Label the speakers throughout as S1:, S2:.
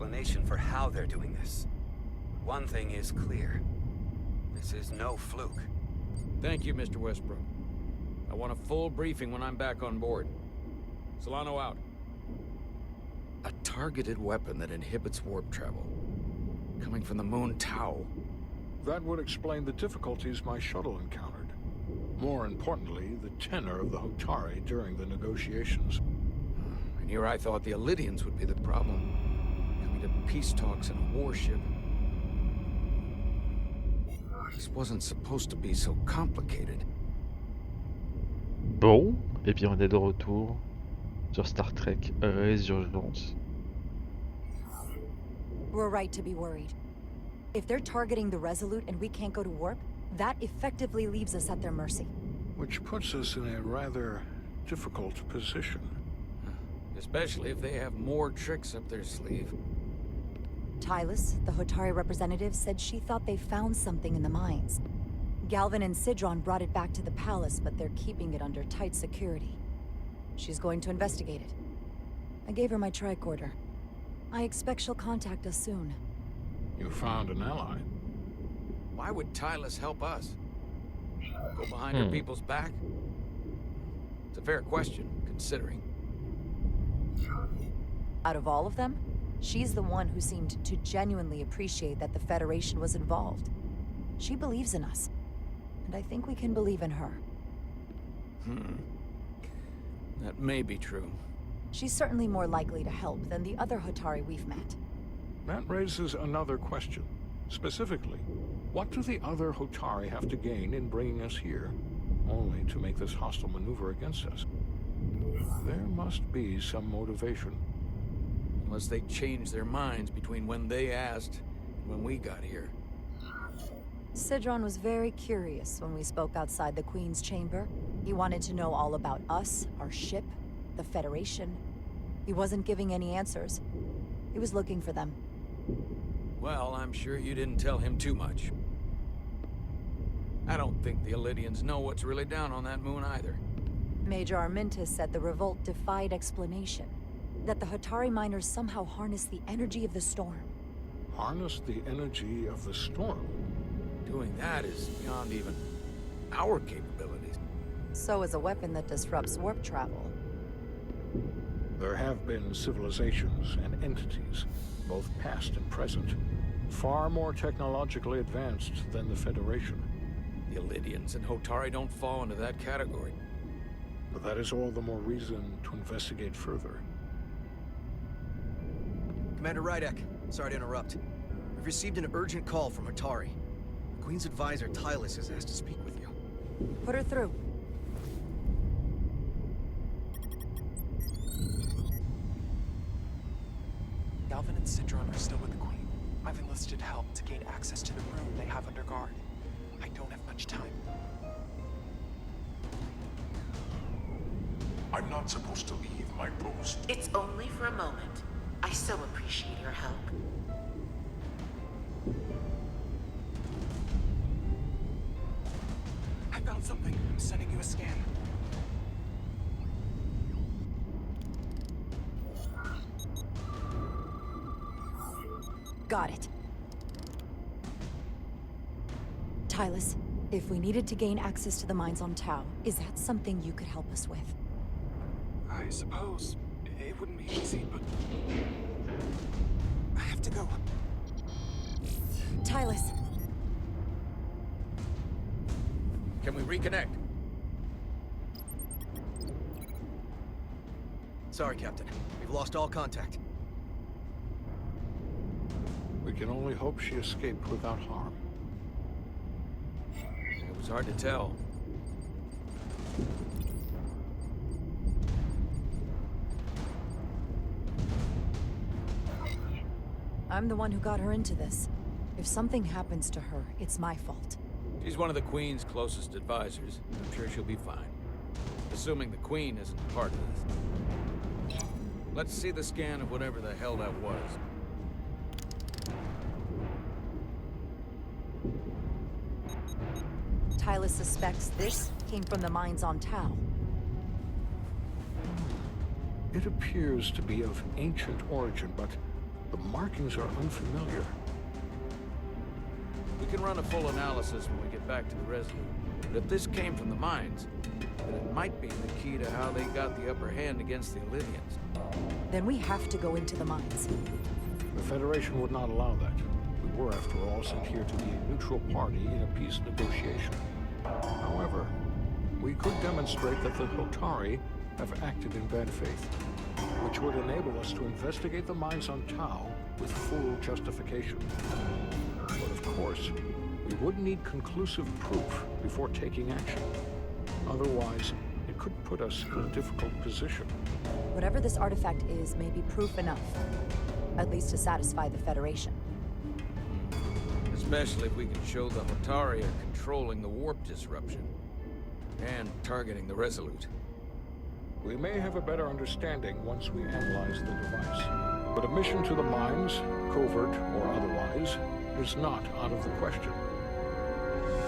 S1: explanation for how they're doing this. One thing is clear. This is no fluke.
S2: Thank you, Mr. Westbrook. I want a full briefing when I'm back on board. Solano out. A targeted weapon that inhibits warp travel. Coming from the moon Tau.
S3: That would explain the difficulties my shuttle encountered. More importantly, the tenor of the Hotari during the negotiations.
S2: And here I thought the Elydians would be the problem. Coming to peace talks in a warship. This wasn't supposed to be so complicated.
S4: Bon, et bien on est de retour sur Star Trek Resurgence.
S5: We're right to be worried. If they're targeting the Resolute and we can't go to warp, that effectively leaves us at their mercy.
S3: Which puts us in a rather difficult position.
S2: Especially if they have more tricks up their sleeve.
S5: Tylus, the Hotari representative, said she thought they found something in the mines. Galvin and Sidron brought it back to the palace, but they're keeping it under tight security. She's going to investigate it. I gave her my tricorder. I expect she'll contact us soon.
S3: You found an ally.
S2: Why would Tylus help us? Go behind her people's back? It's a fair question, considering.
S5: Out of all of them, she's the one who seemed to genuinely appreciate that the Federation was involved. She believes in us, and I think we can believe in her.
S2: That may be true.
S5: She's certainly more likely to help than the other Hotari we've met.
S3: That raises another question. Specifically, what do the other Hotari have to gain in bringing us here, only to make this hostile maneuver against us? There must be some motivation.
S2: Unless they changed their minds between when they asked and when we got here.
S5: Sidron was very curious when we spoke outside the Queen's chamber. He wanted to know all about us, our ship, the Federation. He wasn't giving any answers. He was looking for them.
S2: Well, I'm sure you didn't tell him too much. I don't think the Elydians know what's really down on that moon either.
S5: Major Armintas said the revolt defied explanation. That the Hotari miners somehow harnessed the energy of the storm.
S3: Harness the energy of the storm?
S2: Doing that is beyond even our capabilities.
S5: So is a weapon that disrupts warp travel.
S3: There have been civilizations and entities, both past and present, far more technologically advanced than the Federation.
S2: The Elydians and Hotari don't fall into that category.
S3: But that is all the more reason to investigate further.
S6: Commander Rydek, sorry to interrupt. We've received an urgent call from Hotari. The Queen's advisor, Tylus, has asked to speak with you.
S5: Put her through.
S7: Galvin and Sidron are still with the Queen. I've enlisted help to gain access to the room they have under guard. I don't have much time.
S8: I'm not supposed to leave my post.
S9: It's only for a moment. I so appreciate your help.
S7: I found something. I'm sending you a scan.
S5: Got it. Tylus, if we needed to gain access to the mines on Tau, is that something you could help us with?
S7: I suppose it wouldn't be easy, but I have to go.
S5: Tylus.
S2: Can we reconnect?
S6: Sorry, Captain. We've lost all contact.
S3: We can only hope she escaped without harm.
S2: It was hard to tell.
S5: I'm the one who got her into this. If something happens to her, it's my fault.
S2: She's one of the Queen's closest advisors. I'm sure she'll be fine. Assuming the Queen isn't part of this. Let's see the scan of whatever the hell that was.
S5: Tylus suspects this came from the mines on Tau.
S3: It appears to be of ancient origin, but The markings are unfamiliar.
S2: We can run a full analysis when we get back to the Resolute. But if this came from the mines, then it might be the key to how they got the upper hand against the Olivians.
S5: Then we have to go into the mines.
S3: The Federation would not allow that. We were, after all, sent here to be a neutral party in a peace negotiation. However, we could demonstrate that the Hotari have acted in bad faith, which would enable us to investigate the mines on Tau with full justification. But of course, we would need conclusive proof before taking action. Otherwise, it could put us in a difficult position.
S5: Whatever this artifact is may be proof enough. At least to satisfy the Federation.
S2: Especially if we can show the Hotari are controlling the warp disruption. And targeting the Resolute.
S3: We may have a better understanding once we analyze the device. But a mission to the mines, covert or otherwise, is not out of the question.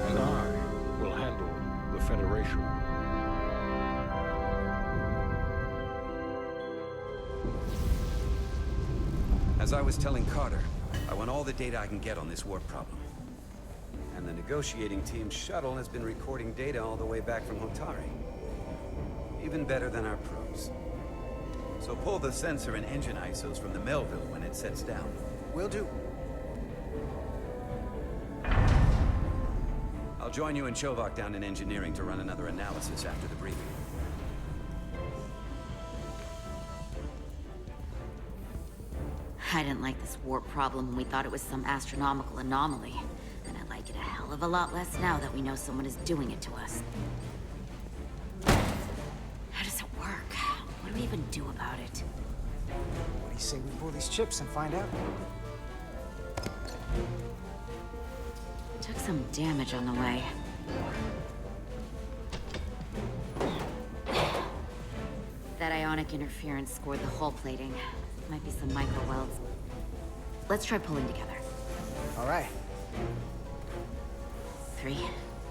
S3: And I will handle the Federation.
S1: As I was telling Carter, I want all the data I can get on this warp problem. And the negotiating team's shuttle has been recording data all the way back from Hotari. Even better than our probes. So pull the sensor and engine ISOs from the Melville when it sets down.
S6: Will do.
S1: I'll join you and Shovak down in engineering to run another analysis after the briefing.
S9: I didn't like this warp problem when we thought it was some astronomical anomaly. And I like it a hell of a lot less now that we know someone is doing it to us. How does it work? What do we even do about it?
S10: What do you say we pull these chips and find out?
S9: Took some damage on the way. That ionic interference scored the hull plating. Might be some micro welds. Let's try pulling together.
S10: All right.
S9: 3,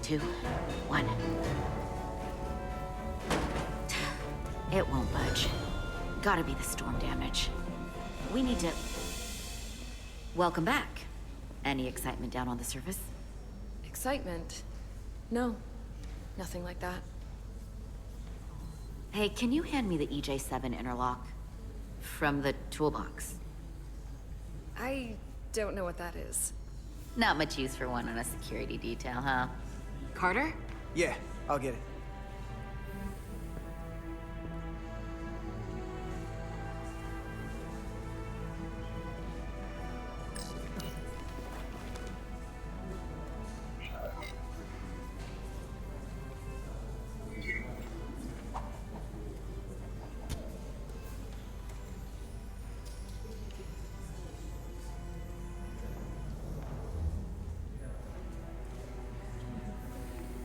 S9: 2, 1. It won't budge. Gotta be the storm damage. We need to... Welcome back. Any excitement down on the surface?
S11: Excitement? No. Nothing like that.
S9: Hey, can you hand me the EJ7 interlock? From the toolbox.
S11: I don't know what that is.
S9: Not much use for one on a security detail, huh? Carter?
S10: Yeah, I'll get it.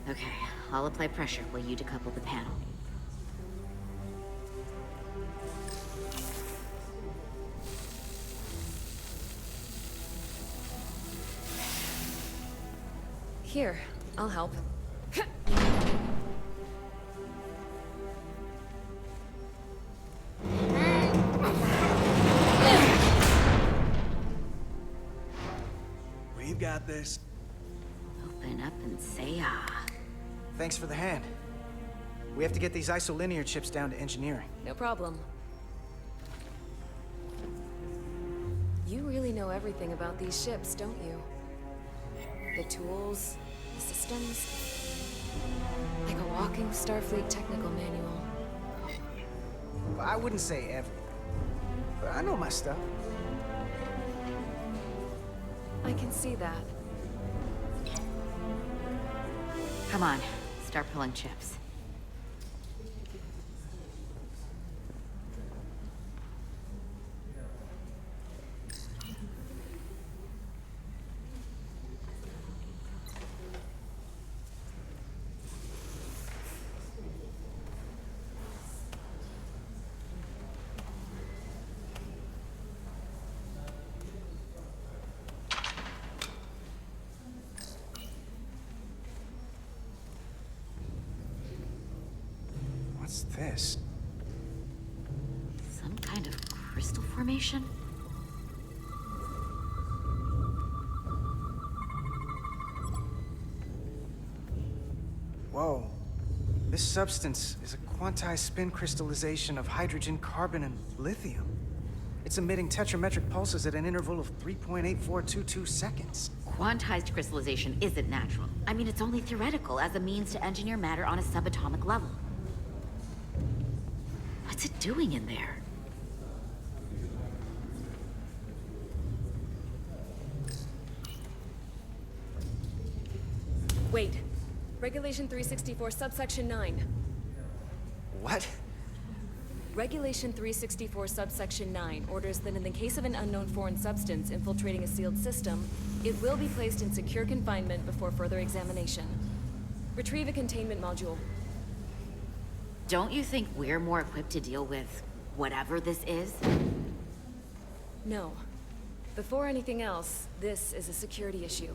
S9: Okay, I'll apply pressure while you decouple the panel.
S11: Here, I'll help.
S6: We've got this.
S9: Open up and say ah.
S10: Thanks for the hand. We have to get these isolinear chips down to engineering.
S11: No problem. You really know everything about these ships, don't you? The tools, the systems. Like a walking Starfleet technical manual.
S10: Well, I wouldn't say everything, but I know my stuff.
S11: I can see that.
S9: Come on, start pulling chips.
S10: What's this?
S9: Some kind of crystal formation?
S10: substance is a quantized spin crystallization of hydrogen, carbon, and lithium. It's emitting tetrametric pulses at an interval of 3.8422 seconds.
S9: Quantized crystallization isn't natural. I mean, it's only theoretical as a means to engineer matter on a subatomic level. What's it doing in there?
S11: Wait. Regulation 364, subsection 9.
S10: What?
S11: Regulation 364, subsection 9 orders that in the case of an unknown foreign substance infiltrating a sealed system, it will be placed in secure confinement before further examination. Retrieve a containment module.
S9: Don't you think we're more equipped to deal with whatever this is?
S11: No. Before anything else, this is a security issue.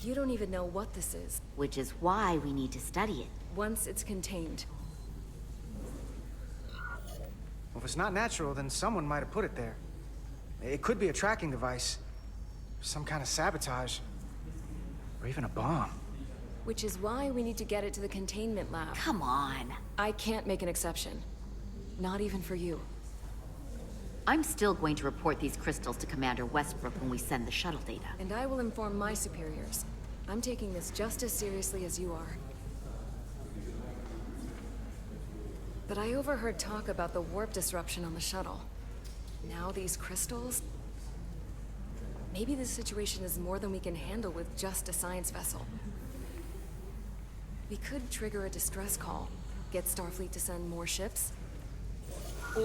S11: You don't even know what this is.
S9: Which is why we need to study it.
S11: Once it's contained.
S10: Well, if it's not natural, then someone might have put it there. It could be a tracking device, some kind of sabotage, or even a bomb.
S11: Which is why we need to get it to the containment lab.
S9: Come on.
S11: I can't make an exception. Not even for you.
S9: I'm still going to report these crystals to Commander Westbrook when we send the shuttle data.
S11: And I will inform my superiors. I'm taking this just as seriously as you are. But I overheard talk about the warp disruption on the shuttle. Now these crystals? Maybe this situation is more than we can handle with just a science vessel. We could trigger a distress call, get Starfleet to send more ships.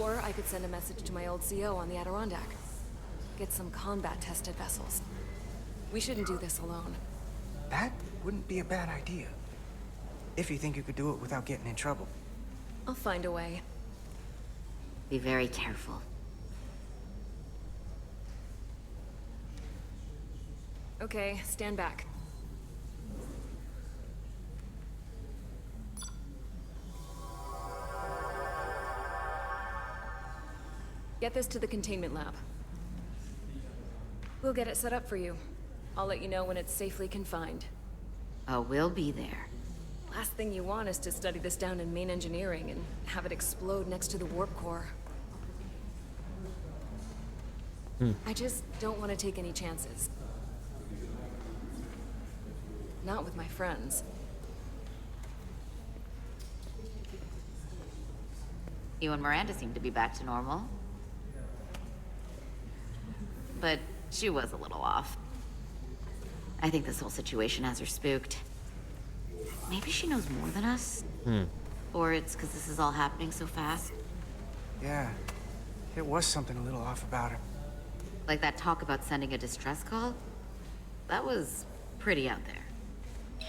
S11: Or I could send a message to my old CO on the Adirondack. Get some combat-tested vessels. We shouldn't do this alone.
S10: That wouldn't be a bad idea. If you think you could do it without getting in trouble.
S11: I'll find a way.
S9: Be very careful.
S11: Okay, stand back. Get this to the containment lab. We'll get it set up for you. I'll let you know when it's safely confined.
S9: Oh, we'll be there.
S11: Last thing you want is to study this down in main engineering and have it explode next to the warp core. I just don't want to take any chances. Not with my friends.
S9: You and Miranda seem to be back to normal. But she was a little off. I think this whole situation has her spooked. Maybe she knows more than us? Or it's because this is all happening so fast?
S10: Yeah, there was something a little off about her.
S9: Like that talk about sending a distress call? That was pretty out there.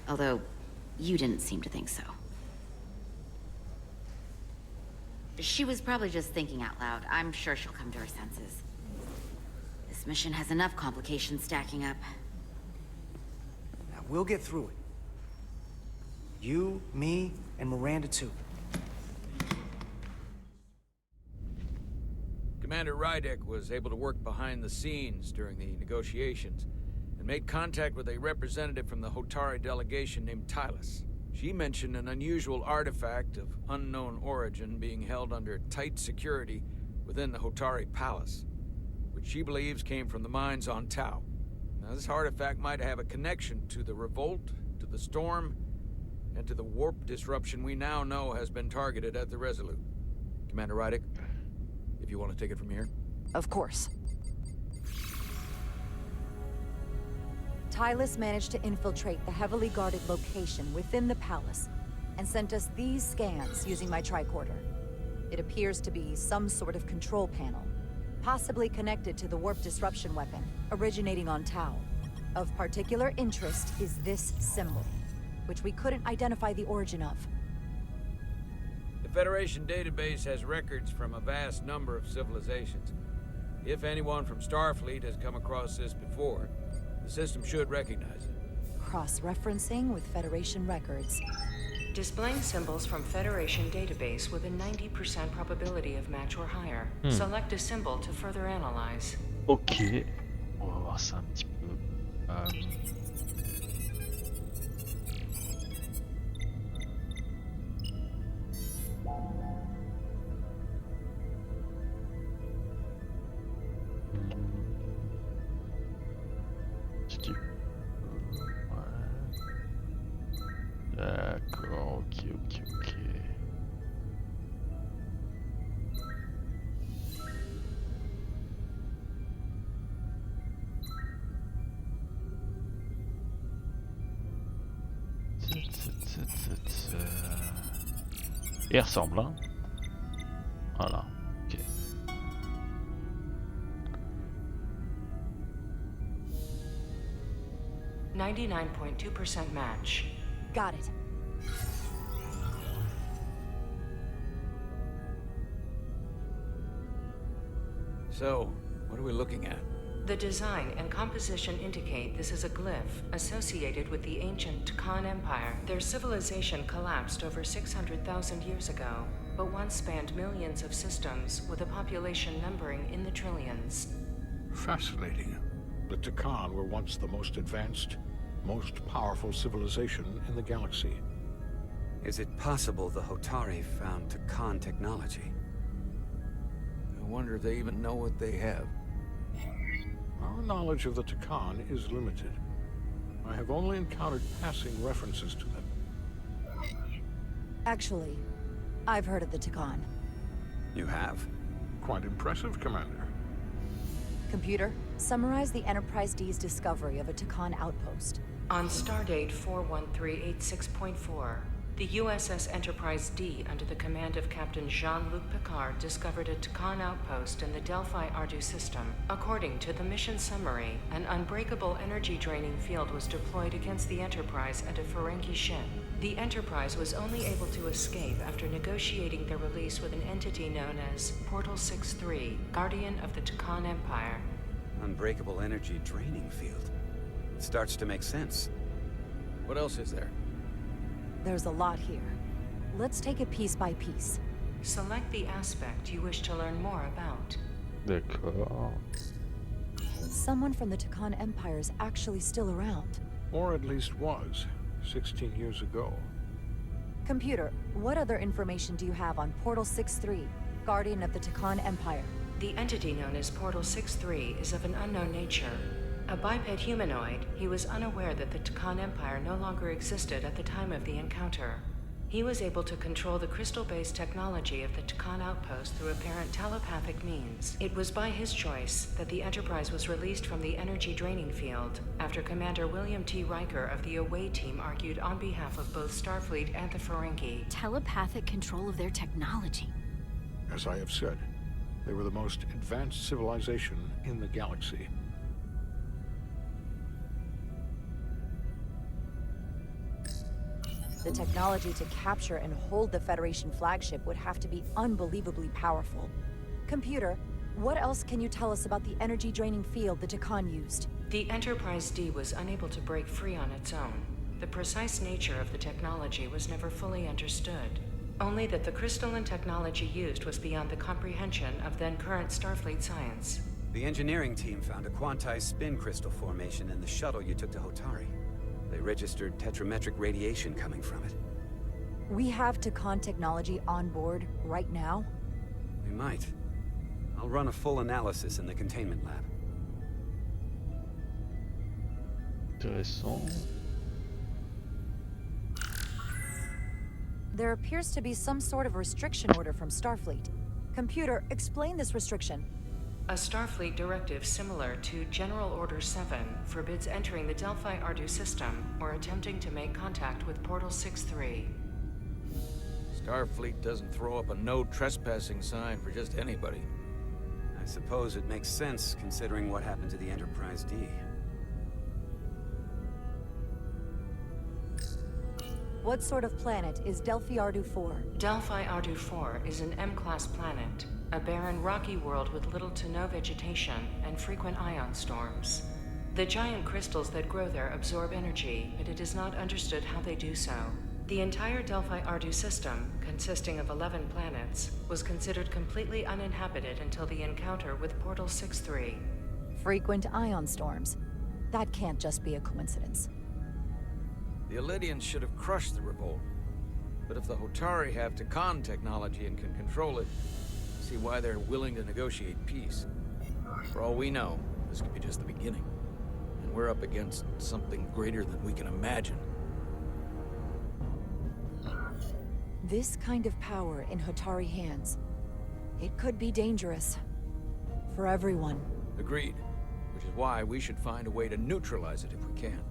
S9: Although, you didn't seem to think so. She was probably just thinking out loud. I'm sure she'll come to her senses. This mission has enough complications stacking up.
S10: Now, we'll get through it. You, me, and Miranda too.
S2: Commander Rydek was able to work behind the scenes during the negotiations and made contact with a representative from the Hotari delegation named Tylus. She mentioned an unusual artifact of unknown origin being held under tight security within the Hotari Palace, which she believes came from the mines on Tau. Now, this artifact might have a connection to the revolt, to the storm, and to the warp disruption we now know has been targeted at the Resolute. Commander Rydek, if you want to take it from here.
S5: Of course. Tylus managed to infiltrate the heavily guarded location within the palace and sent us these scans using my tricorder. It appears to be some sort of control panel, possibly connected to the warp disruption weapon originating on Tau. Of particular interest is this symbol, which we couldn't identify the origin of.
S2: The Federation database has records from a vast number of civilizations. If anyone from Starfleet has come across this before, the system should recognize it.
S5: Cross-referencing with Federation records.
S12: Displaying symbols from Federation database with a 90% probability of match or higher. Select a symbol to further analyze.
S4: Ok, on va voir ça un petit peu. Il ressemble, hein. Voilà. Ok.
S12: .2% match.
S5: Got it.
S2: So, what are we looking at?
S12: The design and composition indicate this is a glyph associated with the ancient Khan Empire. Their civilization collapsed over 600,000 years ago, but once spanned millions of systems with a population numbering in the trillions.
S3: Fascinating. The Takan were once the most advanced, most powerful civilization in the galaxy.
S1: Is it possible the Hotari found Takan technology?
S2: I wonder if they even know what they have.
S3: Our knowledge of the Takan is limited. I have only encountered passing references to them.
S5: Actually, I've heard of the Takan.
S1: You have?
S3: Quite impressive, Commander.
S5: Computer, summarize the Enterprise D's discovery of a Takan outpost.
S12: On stardate 41386.4, the USS Enterprise D, under the command of Captain Jean-Luc Picard, discovered a Takan outpost in the Delphi Ardu system. According to the mission summary, an unbreakable energy-draining field was deployed against the Enterprise and a Ferengi ship. The Enterprise was only able to escape after negotiating their release with an entity known as Portal 6-3, Guardian of the Takan Empire.
S1: Unbreakable energy draining field. It starts to make sense.
S2: What else is there?
S5: There's a lot here. Let's take it piece by piece.
S12: Select the aspect you wish to learn more about.
S4: D'accord.
S5: Someone from the Takan Empire is actually still around.
S3: Or at least was, 16 years ago.
S5: Computer, what other information do you have on Portal 6-3, Guardian of the Takan Empire?
S12: The entity known as Portal 6-3 is of an unknown nature. A biped humanoid, he was unaware that the Takan Empire no longer existed at the time of the encounter. He was able to control the crystal-based technology of the Takan outpost through apparent telepathic means. It was by his choice that the Enterprise was released from the energy draining field after Commander William T. Riker of the Away team argued on behalf of both Starfleet and the Ferengi.
S9: Telepathic control of their technology.
S3: As I have said, they were the most advanced civilization in the galaxy.
S5: The technology to capture and hold the Federation flagship would have to be unbelievably powerful. Computer, what else can you tell us about the energy-draining field the Takan used?
S12: The Enterprise D was unable to break free on its own. The precise nature of the technology was never fully understood. Only that the crystalline technology used was beyond the comprehension of then-current Starfleet science.
S1: The engineering team found a quantized spin crystal formation in the shuttle you took to Hotari. They registered tetrametric radiation coming from it.
S5: We have Takan technology on board right now?
S1: We might. I'll run a full analysis in the containment lab.
S4: Intéressant.
S5: There appears to be some sort of restriction order from Starfleet. Computer, explain this restriction.
S12: A Starfleet directive similar to General Order 7 forbids entering the Delphi Ardu system or attempting to make contact with Portal 6-3.
S2: Starfleet doesn't throw up a no trespassing sign for just anybody.
S1: I suppose it makes sense considering what happened to the Enterprise D.
S5: What sort of planet is Delphi Ardu 4?
S12: Delphi Ardu 4 is an M-class planet, a barren rocky world with little to no vegetation and frequent ion storms. The giant crystals that grow there absorb energy, but it is not understood how they do so. The entire Delphi Ardu system, consisting of 11 planets, was considered completely uninhabited until the encounter with Portal 6-3.
S5: Frequent ion storms. That can't just be a coincidence.
S2: The Elydians should have crushed the revolt. But if the Hotari have Takan technology and can control it, I see why they're willing to negotiate peace. For all we know, this could be just the beginning. And we're up against something greater than we can imagine.
S5: This kind of power in Hotari hands, it could be dangerous. For everyone.
S2: Agreed. Which is why we should find a way to neutralize it if we can.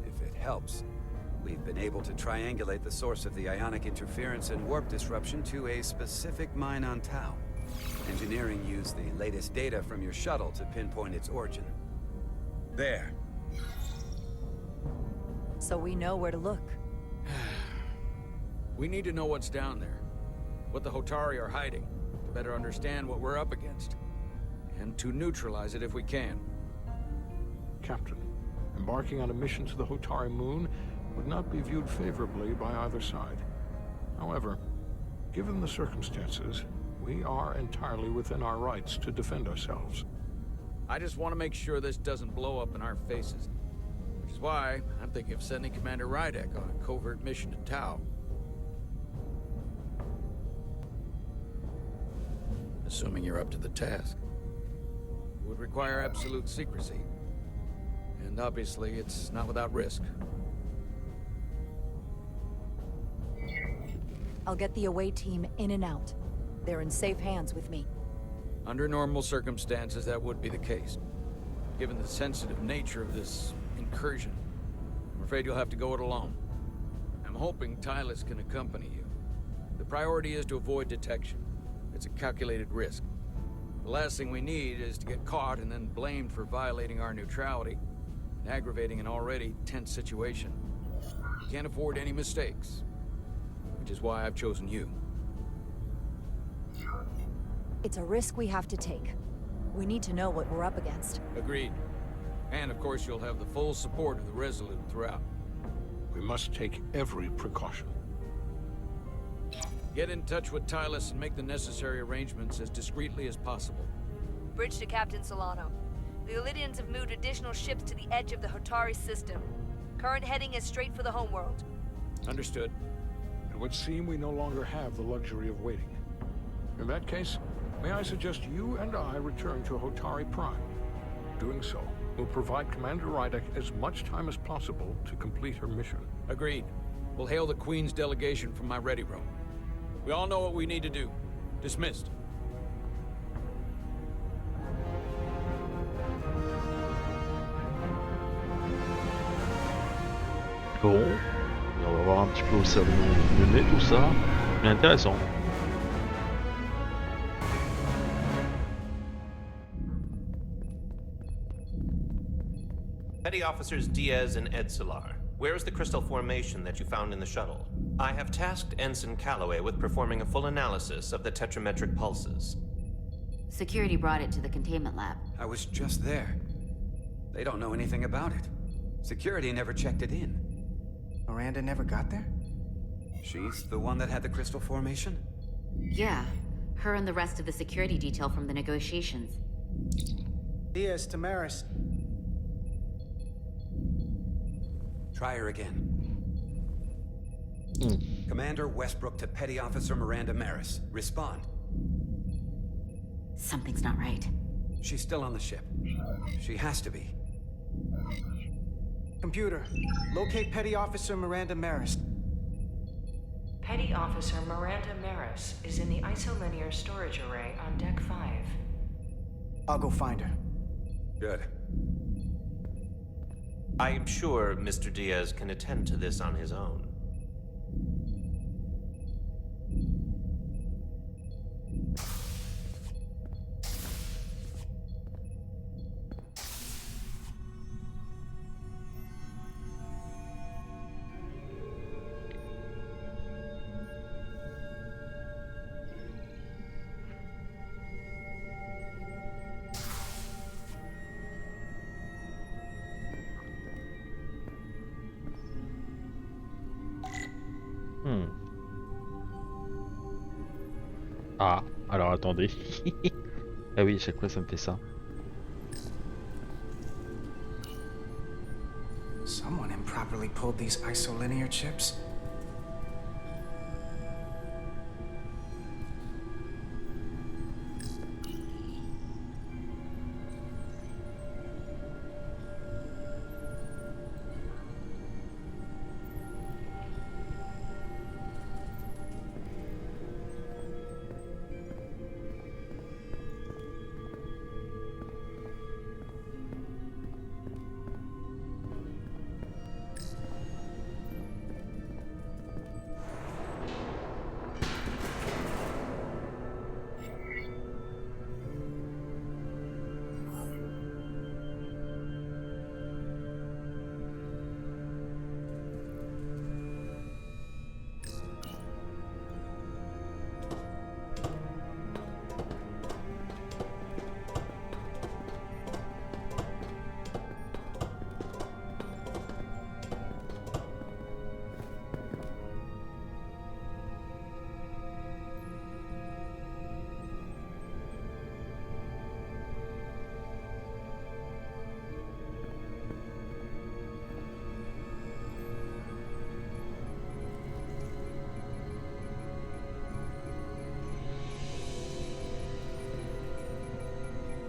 S1: If it helps, We've been able to triangulate the source of the ionic interference and warp disruption to a specific mine on Tau. Engineering used the latest data from your shuttle to pinpoint its origin. There.
S5: So we know where to look.
S2: We need to know what's down there, what the Hotari are hiding, to better understand what we're up against, and to neutralize it if we can.
S3: Captain, embarking on a mission to the Hotari moon would not be viewed favorably by either side. However, given the circumstances, we are entirely within our rights to defend ourselves.
S2: I just want to make sure this doesn't blow up in our faces. Which is why I'm thinking of sending Commander Rydek on a covert mission to Tau. Assuming you're up to the task. It would require absolute secrecy. And obviously, it's not without risk.
S5: I'll get the away team in and out. They're in safe hands with me.
S2: Under normal circumstances, that would be the case. Given the sensitive nature of this incursion, I'm afraid you'll have to go it alone. I'm hoping Tylus can accompany you. The priority is to avoid detection. It's a calculated risk. The last thing we need is to get caught and then blamed for violating our neutrality and aggravating an already tense situation. We can't afford any mistakes, which is why I've chosen you.
S5: It's a risk we have to take. We need to know what we're up against.
S2: Agreed. And of course, you'll have the full support of the Resolute throughout.
S3: We must take every precaution.
S2: Get in touch with Tylus and make the necessary arrangements as discreetly as possible.
S13: Bridge to Captain Solano. The Illidians have moved additional ships to the edge of the Hotari system. Current heading is straight for the homeworld.
S2: Understood.
S3: It would seem we no longer have the luxury of waiting. In that case, may I suggest you and I return to Hotari Prime? Doing so will provide Commander Rydek as much time as possible to complete her mission.
S2: Agreed. We'll hail the Queen's delegation from my ready room. We all know what we need to do. Dismissed.
S4: Bon, et on va voir un petit peu où ça va nous mener tout ça. Mais intéressant.
S14: Petty Officers Diaz and Edsolar, where is the crystal formation that you found in the shuttle? I have tasked Ensign Calloway with performing a full analysis of the tetrametric pulses.
S9: Security brought it to the containment lab.
S1: I was just there. They don't know anything about it. Security never checked it in.
S10: Miranda never got there?
S1: She's the one that had the crystal formation?
S9: Yeah, her and the rest of the security detail from the negotiations.
S10: Diaz, Tamaris.
S1: Try her again. Commander Westbrook to Petty Officer Miranda Maris. Respond.
S9: Something's not right.
S1: She's still on the ship. She has to be.
S10: Computer, locate Petty Officer Miranda Maris.
S12: Petty Officer Miranda Maris is in the isolinear storage array on Deck 5.
S10: I'll go find her.
S1: Good.
S14: I am sure Mr. Diaz can attend to this on his own.
S4: Ah, alors attendez. Ah oui, chaque fois ça me fait ça.
S10: Someone improperly pulled these isolinear chips.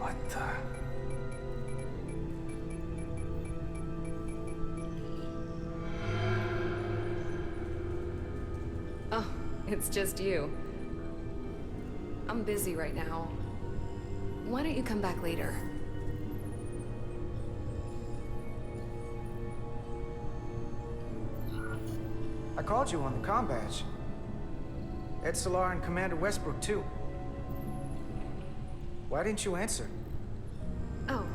S10: What the?
S11: Oh, it's just you. I'm busy right now. Why don't you come back later?
S10: I called you on the comm badge. Ep3 and Commander Westbrook, too. Why didn't you answer?
S11: Oh,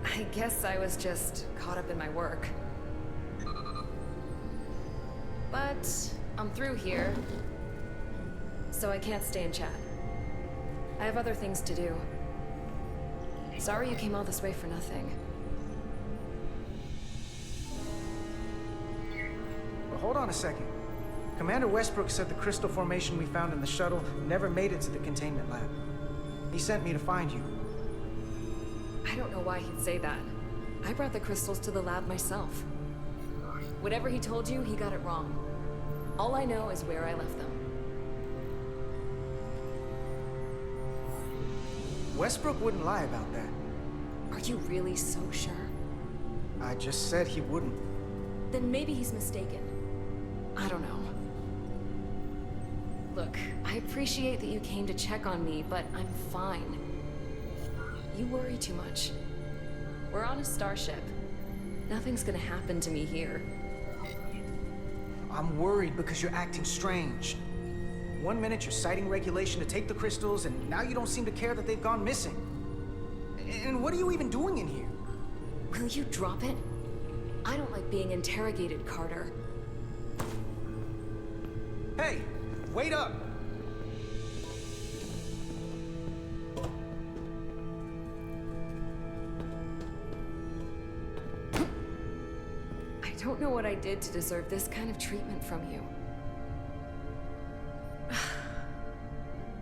S11: I guess I was just caught up in my work. But I'm through here, so I can't stay and chat. I have other things to do. Sorry you came all this way for nothing.
S10: But hold on a second. Commander Westbrook said the crystal formation we found in the shuttle never made it to the containment lab. He sent me to find you.
S11: I don't know why he'd say that. I brought the crystals to the lab myself. Whatever he told you, he got it wrong. All I know is where I left them.
S10: Westbrook wouldn't lie about that.
S11: Are you really so sure?
S10: I just said he wouldn't.
S11: Then maybe he's mistaken. I don't know. Look, I appreciate that you came to check on me, but I'm fine. You worry too much. We're on a starship. Nothing's gonna happen to me here.
S10: I'm worried because you're acting strange. One minute you're citing regulation to take the crystals, and now you don't seem to care that they've gone missing. And what are you even doing in here?
S11: Will you drop it? I don't like being interrogated, Carter.
S10: Hey, wait up!
S11: I don't know what I did to deserve this kind of treatment from you.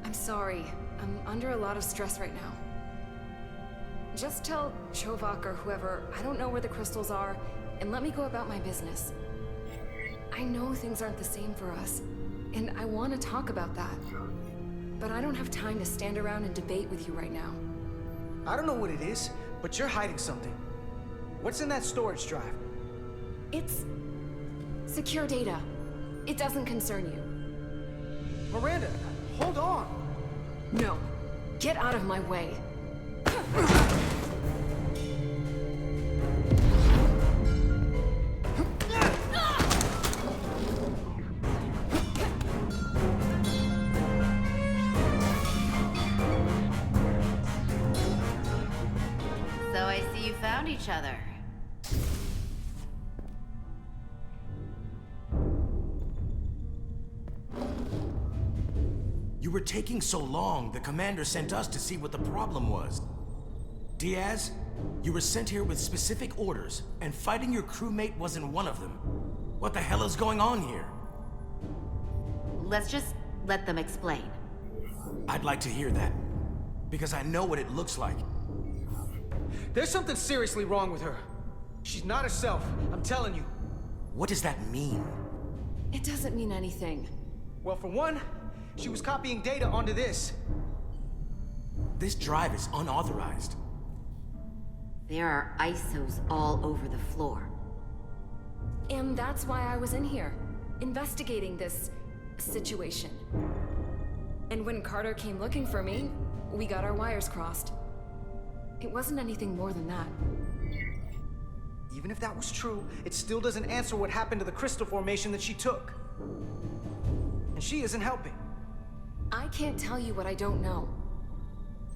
S11: I'm sorry. I'm under a lot of stress right now. Just tell Chovak or whoever I don't know where the crystals are, and let me go about my business. I know things aren't the same for us, and I want to talk about that. But I don't have time to stand around and debate with you right now.
S10: I don't know what it is, but you're hiding something. What's in that storage drive?
S11: It's secure data. It doesn't concern you.
S10: Miranda, hold on!
S11: No. Get out of my way.
S9: So I see you found each other.
S15: You were taking so long, the commander sent us to see what the problem was. Diaz, you were sent here with specific orders, and fighting your crewmate wasn't one of them. What the hell is going on here?
S9: Let's just let them explain.
S15: I'd like to hear that, because I know what it looks like.
S10: There's something seriously wrong with her. She's not herself, I'm telling you.
S15: What does that mean?
S11: It doesn't mean anything.
S10: Well, for one, she was copying data onto this.
S15: This drive is unauthorized.
S9: There are ISOs all over the floor.
S11: And that's why I was in here, investigating this situation. And when Carter came looking for me, we got our wires crossed. It wasn't anything more than that.
S10: Even if that was true, it still doesn't answer what happened to the crystal formation that she took. And she isn't helping.
S11: I can't tell you what I don't know.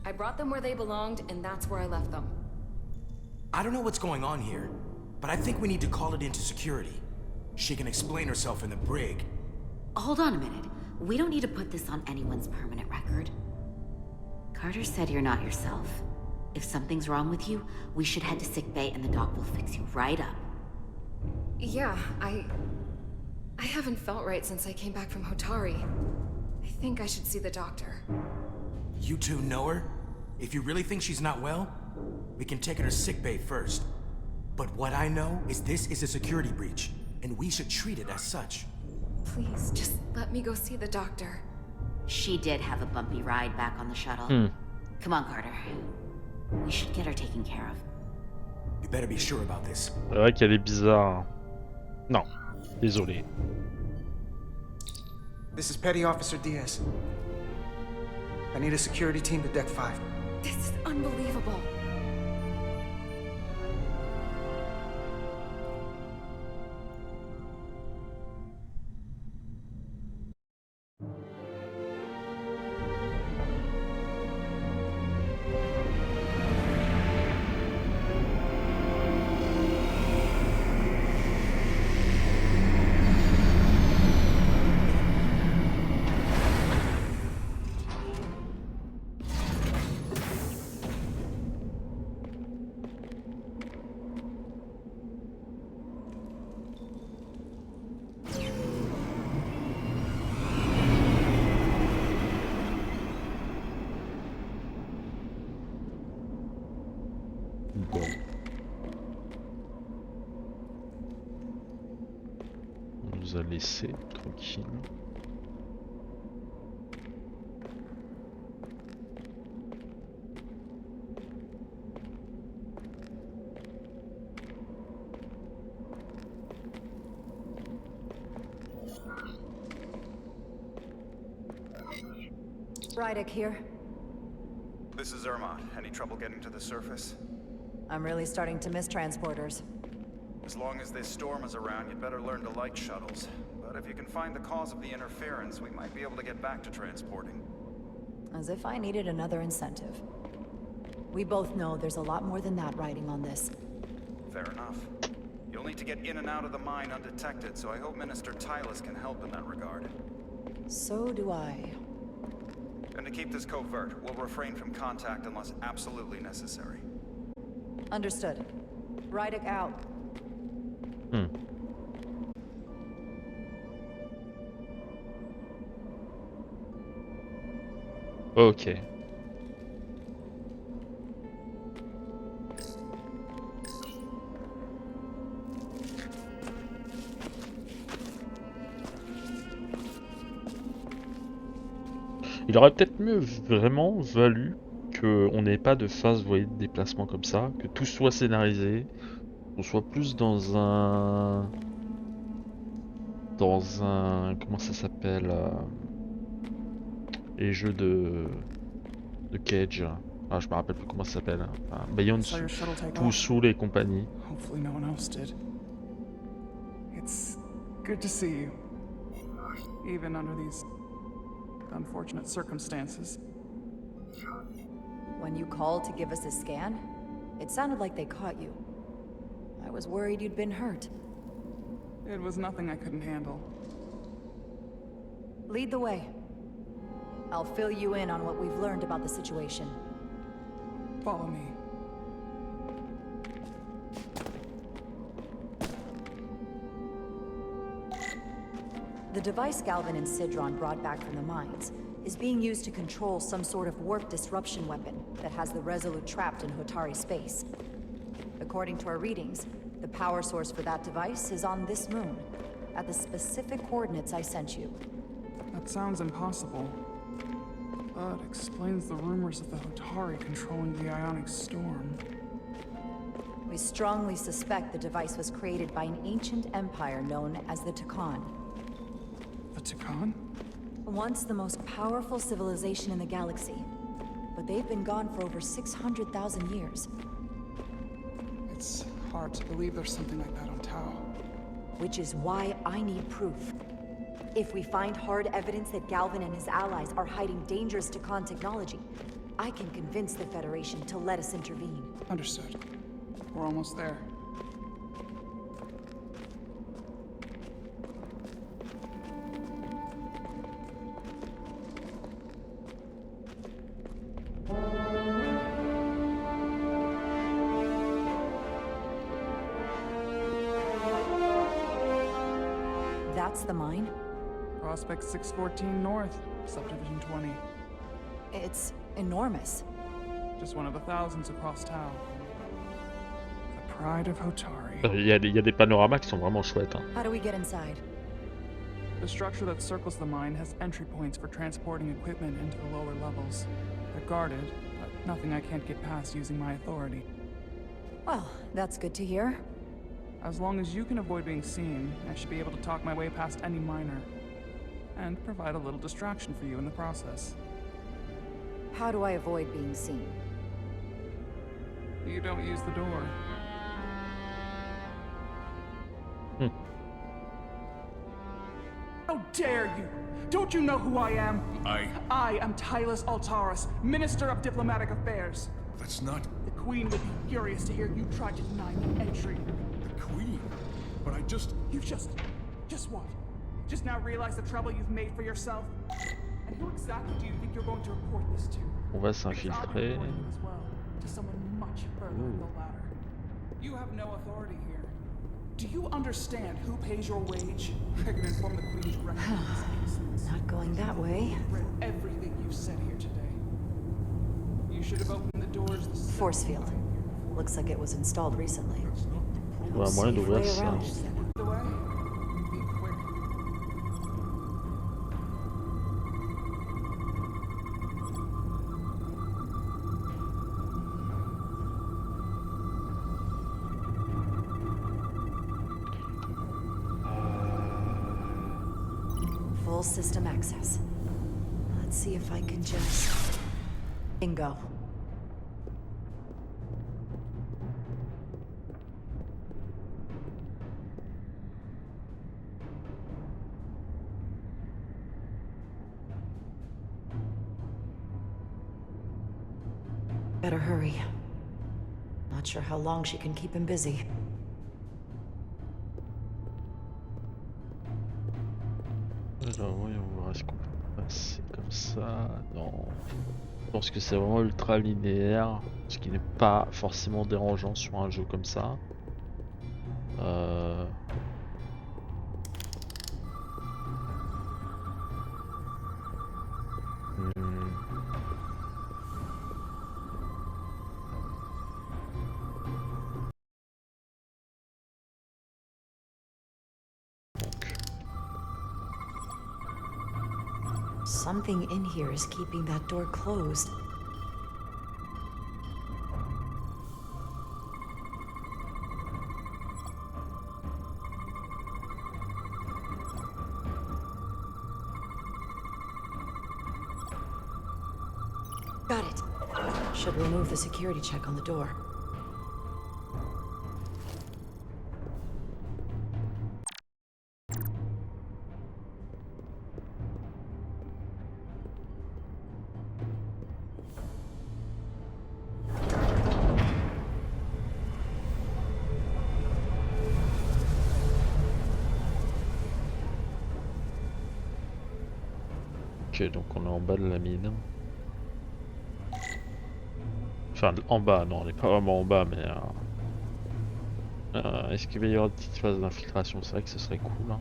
S11: I brought them where they belonged, and that's where I left them.
S15: I don't know what's going on here, but I think we need to call it into security. She can explain herself in the brig.
S9: Hold on a minute. We don't need to put this on anyone's permanent record. Carter said you're not yourself. If something's wrong with you, we should head to sickbay and the doc will fix you right up.
S11: Yeah, I haven't felt right since I came back from Hotari. I think I should see the doctor.
S15: You two know her? If you really think she's not well, we can take her to sickbay first. But what I know is this is a security breach, and we should treat it as such.
S11: Please, just let me go see the doctor.
S9: She did have a bumpy ride back on the shuttle. Come on, Carter. We should get her taken care of.
S15: You better be sure about this.
S4: C'est vrai qu'elle est bizarre. Non, désolé.
S10: This is Petty Officer Diaz. I need a security team to Deck 5.
S11: This is unbelievable.
S4: Bon. On nous a laissé tranquille.
S5: Rydick here.
S16: This is Ermont. Any trouble getting to the surface?
S5: I'm really starting to miss transporters.
S16: As long as this storm is around, you'd better learn to like shuttles. But if you can find the cause of the interference, we might be able to get back to transporting.
S5: As if I needed another incentive. We both know there's a lot more than that riding on this.
S16: Fair enough. You'll need to get in and out of the mine undetected, so I hope Minister Tylus can help in that regard.
S5: So do I.
S16: And to keep this covert, we'll refrain from contact unless absolutely necessary.
S5: Understood. Rydick out.
S4: Ok. Il aurait peut-être mieux vraiment valu qu'on n'ait pas de phase, vous voyez, de déplacement comme ça, que tout soit scénarisé, qu'on soit plus dans un... comment ça s'appelle les jeux de Cage. Ah, je me rappelle plus comment ça s'appelle. Enfin, Beyond Two Soul et compagnie.
S7: Hopefully no one else did. It's good to see you. Even under these unfortunate circumstances.
S5: When you called to give us a scan, it sounded like they caught you. I was worried you'd been hurt.
S7: It was nothing I couldn't handle.
S5: Lead the way. I'll fill you in on what we've learned about the situation.
S7: Follow me.
S5: The device Galvin and Sidron brought back from the mines is being used to control some sort of warp disruption weapon that has the Resolute trapped in Hotari space. According to our readings, the power source for that device is on this moon, at the specific coordinates I sent you.
S7: That sounds impossible. But explains the rumors of the Hotari controlling the ionic storm.
S5: We strongly suspect the device was created by an ancient empire known as the Takan.
S7: The Takan?
S5: Once the most powerful civilization in the galaxy, but they've been gone for over 600,000 years.
S7: It's hard to believe there's something like that on Tau.
S5: Which is why I need proof. If we find hard evidence that Galvin and his allies are hiding dangerous Takan technology, I can convince the Federation to let us intervene.
S7: Understood. We're almost there.
S5: That's the mine?
S7: Prospect 614 North, Subdivision 20.
S5: It's enormous.
S7: Just one of the thousands across Tau. The pride of Hotari.
S4: Il y a des panoramas qui sont vraiment chouettes. Hein.
S5: How do we get inside?
S7: The structure that circles the mine has entry points for transporting equipment into the lower levels. They're guarded, but Nothing I can't get past using my authority.
S5: Well, that's good to hear.
S7: As long as you can avoid being seen, I should be able to talk my way past any miner. And provide a little distraction for you in the process.
S5: How do I avoid being seen?
S7: You don't use the door. How dare you! Don't you know who I am? I am Tylus Altaris, Minister of Diplomatic Affairs.
S8: That's not...
S7: The Queen would be furious to hear you tried to deny me entry.
S8: the Queen. But I just...
S7: You just what? Just now realize the trouble you've made for yourself? And who exactly do you think you're going to report this to?
S4: On va s'infiltrer.
S7: As well, to someone much further in the ladder. You have no authority here. Do you understand who pays your wage? I can inform the Queen's record of this case.
S5: Not going that way.
S7: Read everything you've said here today. You should have opened the doors.
S5: Force field. Looks like it was installed recently.
S4: Ouais, moyen d'ouvrir ça.
S7: The way. Be quick.
S5: Full system access. Let's see if I can just... Bingo. Better hurry. Not sure how long she can keep him busy.
S4: Alors voyons voir, est-ce qu'on peut passer comme ça? Non. Je pense que c'est vraiment ultra linéaire, ce qui n'est pas forcément dérangeant sur un jeu comme ça.
S5: Something in here is keeping that door closed. Got it. Should remove the security check on the door.
S4: Ok, donc on est en bas de la mine. Enfin, en bas, non, on n'est pas vraiment en bas, mais... est-ce qu'il va y avoir une petite phase d'infiltration? C'est vrai que ce serait cool. Hein.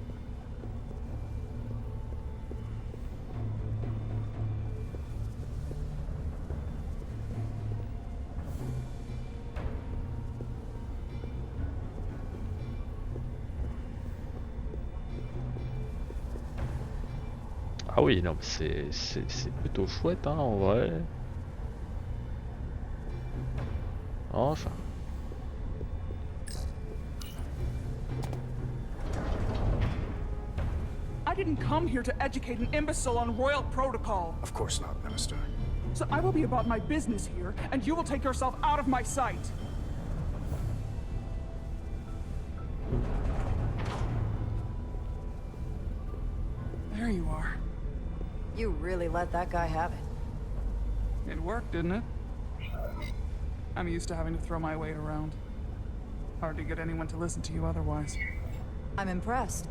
S4: Ah oui, non, mais c'est plutôt chouette, hein, en vrai. Enfin.
S7: I didn't come here to educate an imbecile on royal protocol.
S16: Of course not, Minister.
S7: So I will be about my business here, and you will take yourself out of my sight. There you are.
S5: You really let that guy have it.
S7: It worked, didn't it? I'm used to having to throw my weight around. Hard to get anyone to listen to you otherwise.
S5: I'm impressed.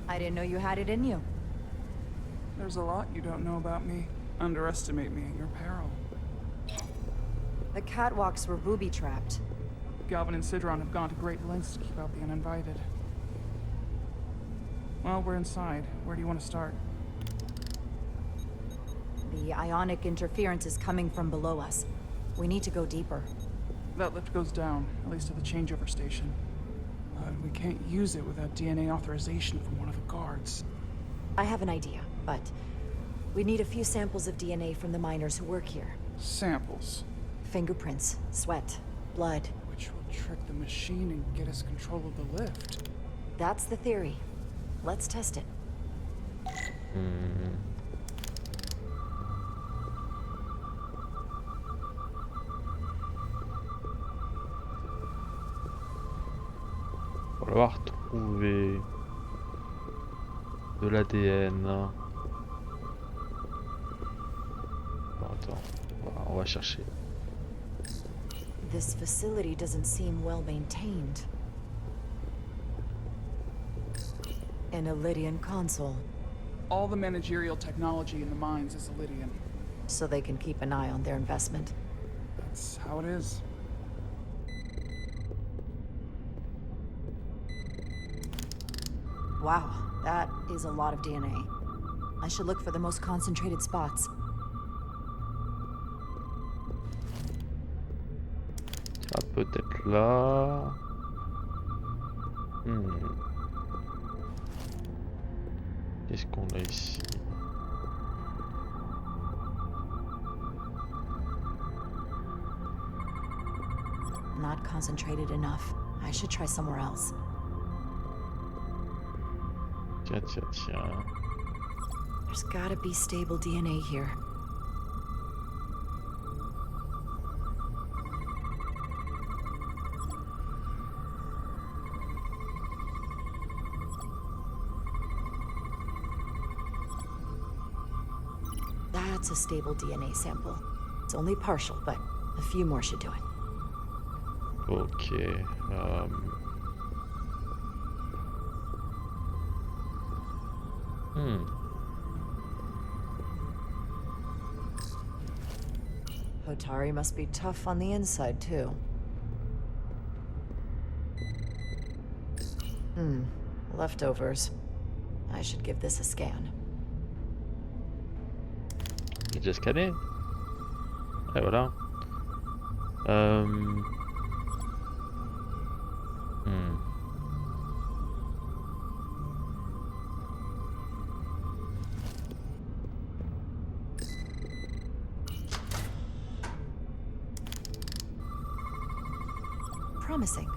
S5: I didn't know you had it in you.
S7: There's a lot you don't know about me. Underestimate me at your peril.
S5: The catwalks were booby-trapped.
S7: Galvin and Sidron have gone to great lengths to keep out the uninvited. Well, we're inside. Where do you want to start?
S5: The ionic interference is coming from below us. We need to go deeper.
S7: That lift goes down, at least to the changeover station. But we can't use it without DNA authorization from one of the guards.
S5: I have an idea, but we need a few samples of DNA from the miners who work here.
S7: Samples?
S5: Fingerprints, sweat, blood.
S7: Which will trick the machine and get us control of the lift.
S5: That's the theory. Let's test it.
S4: On va devoir retrouver de l'ADN. Attends, on va chercher.
S5: This facility doesn't seem well maintained. An Illydian console.
S7: All the managerial technology in the mines is Illydian.
S5: So they can keep an eye on their investment.
S7: That's how it is.
S5: Wow, that is a lot of DNA. I should look for the most concentrated spots.
S4: Ah, peut-être là. Qu'est-ce qu'on a ici?
S5: Not concentrated enough. I should try somewhere else.
S4: Tiens.
S5: There's gotta be stable DNA here. That's a stable DNA sample. It's only partial, but a few more should do it.
S4: Ok.
S5: Hotari must be tough on the inside, too. Leftovers. I should give this a scan.
S4: J'ai déjà scanné. Et voilà.
S5: Promising.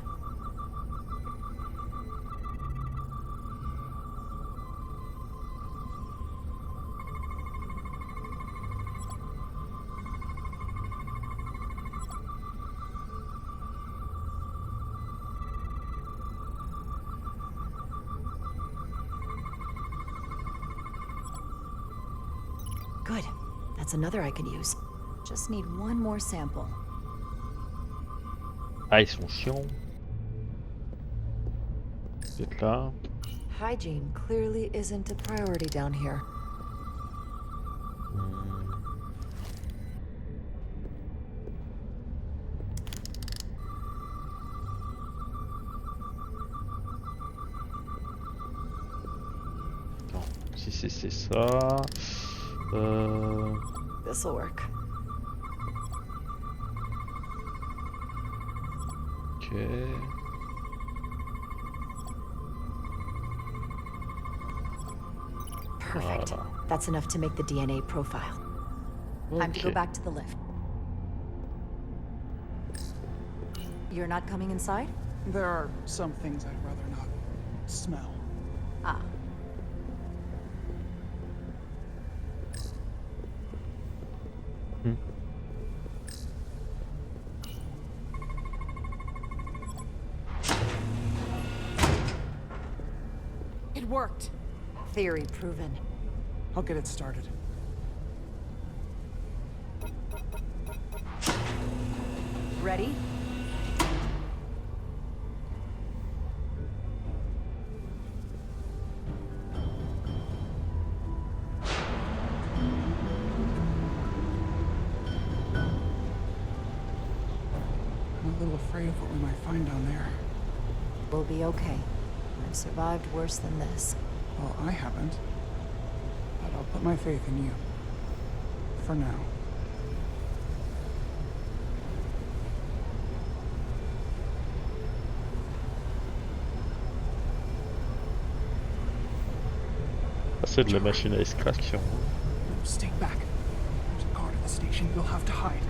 S5: Good. That's another I can use. Just need one more sample.
S4: Ah, ils sont chiants. C'est là.
S5: Hygiene clearly isn't a priority down here.
S4: Attends, si c'est ça.
S5: This'll work.
S4: Ok.
S5: Perfect. That's enough to make the DNA profile. Time to go back to the lift. You're not coming inside?
S7: There are some things I'd rather not smell.
S5: Ah.
S7: It worked.
S5: Theory proven.
S7: I'll get it started.
S5: Ready?
S7: I'm a little afraid of what we might find down there.
S5: We'll be okay. I've survived worse than this.
S7: Well, I haven't. But I'll put my faith in you. For now.
S4: C'est de la machine à extraction.
S7: Stay back. There's a guard at the station. You'll have to hide.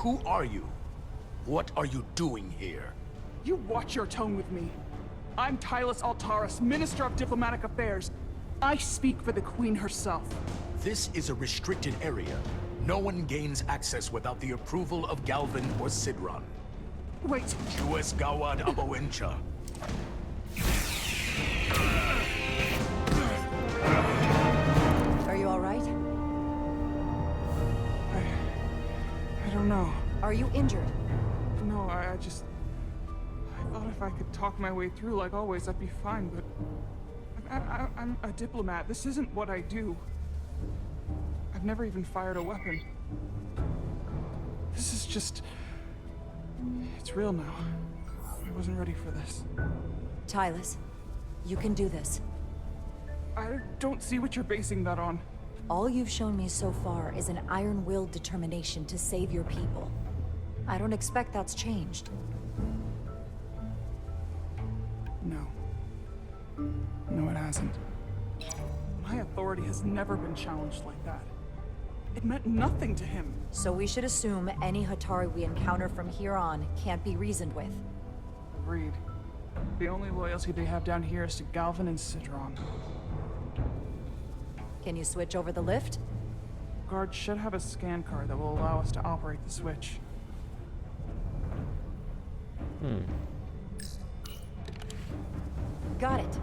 S15: Who are you? What are you doing here?
S7: You watch your tone with me. I'm Tylus Altaris, Minister of Diplomatic Affairs. I speak for the Queen herself.
S15: This is a restricted area. No one gains access without the approval of Galvin or Sidron.
S7: Wait.
S15: Jues Gawad Abawencha.
S5: Are you all right?
S7: I don't know.
S5: Are you injured?
S7: No, I thought if I could talk my way through like always, I'd be fine, but... I'm a diplomat. This isn't what I do. I've never even fired a weapon. This is just... It's real now. I wasn't ready for this.
S5: Tylus, you can do this.
S7: I don't see what you're basing that on.
S5: All you've shown me so far is an iron-willed determination to save your people. I don't expect that's changed.
S7: No. No, it hasn't. My authority has never been challenged like that. It meant nothing to him.
S5: So we should assume any Hatari we encounter from here on can't be reasoned with.
S7: Agreed. The only loyalty they have down here is to Galvin and Sidron.
S5: Can you switch over the lift?
S7: Guards should have a scan card that will allow us to operate the switch.
S5: Got it.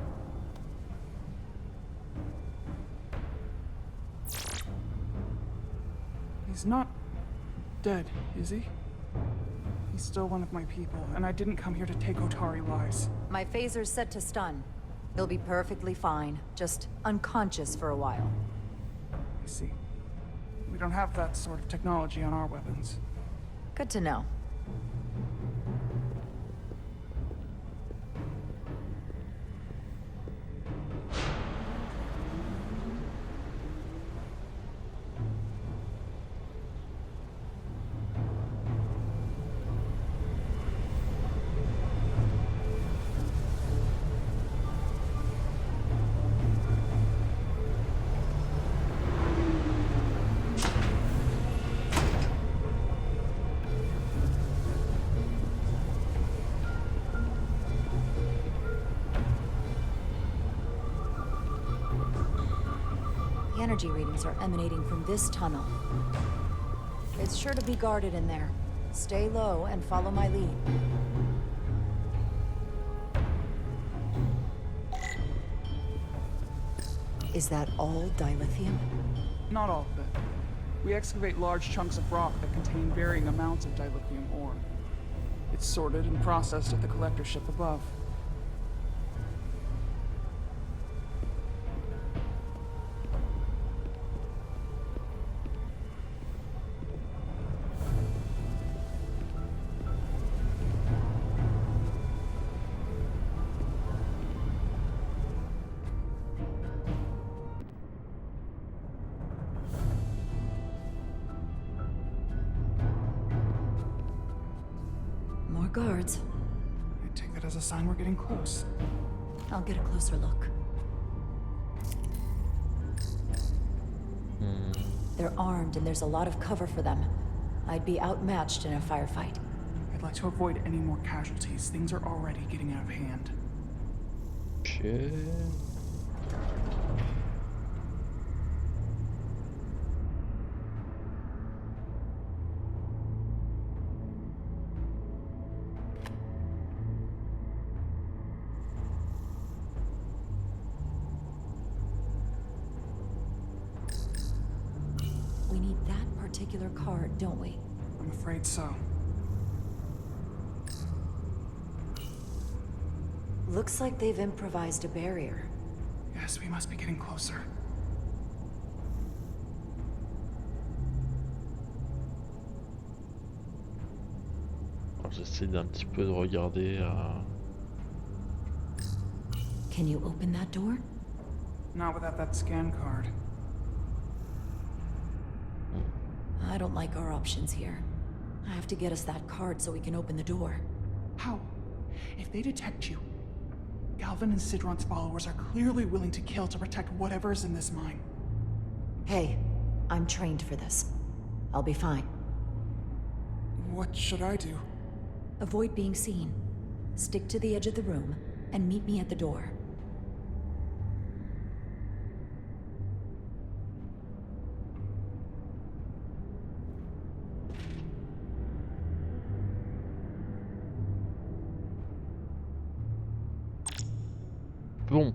S7: He's not dead, is he? He's still one of my people, and I didn't come here to take Otari lives.
S5: My phaser's set to stun. He'll be perfectly fine, just unconscious for a while.
S7: I see. We don't have that sort of technology on our weapons.
S5: Good to know. Energy readings are emanating from this tunnel. It's sure to be guarded in there. Stay low and follow my lead. Is that all dilithium?
S7: Not all of it. We excavate large chunks of rock that contain varying amounts of dilithium ore. It's sorted and processed at the collector ship above.
S5: Guards.
S7: I take that as a sign we're getting close.
S5: I'll get a closer look. They're armed and there's a lot of cover for them. I'd be outmatched in a firefight.
S7: I'd like to avoid any more casualties. Things are already getting out of hand.
S4: Shit.
S5: We need that particular card, don't we?
S7: I'm afraid so.
S5: Looks like they've improvised a barrier.
S7: Yes, we must be getting closer.
S4: Alors j'essaie d'un petit peu de regarder
S5: Can you open that door?
S7: Not without that scan card.
S5: I don't like our options here. I have to get us that card so we can open the door.
S7: How? If they detect you, Galvin and Sidron's followers are clearly willing to kill to protect whatever's in this mine.
S5: Hey, I'm trained for this. I'll be fine.
S7: What should I do?
S5: Avoid being seen. Stick to the edge of the room and meet me at the door.
S4: Bon.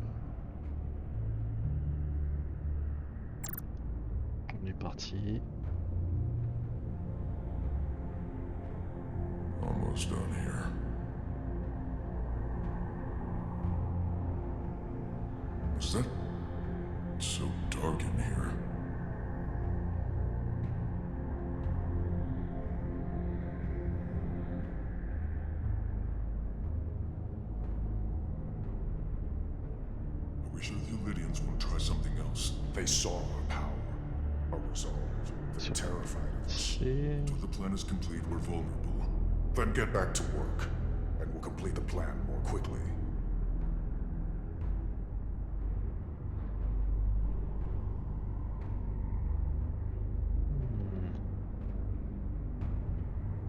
S4: On est parti.
S8: Almost done here. Is that so dark in here? Are we sure the Lydians won't try something else? They saw our power, our resolve. They're terrified of us. Until the plan is complete, we're vulnerable. Then get back to work, and we'll complete the plan more quickly.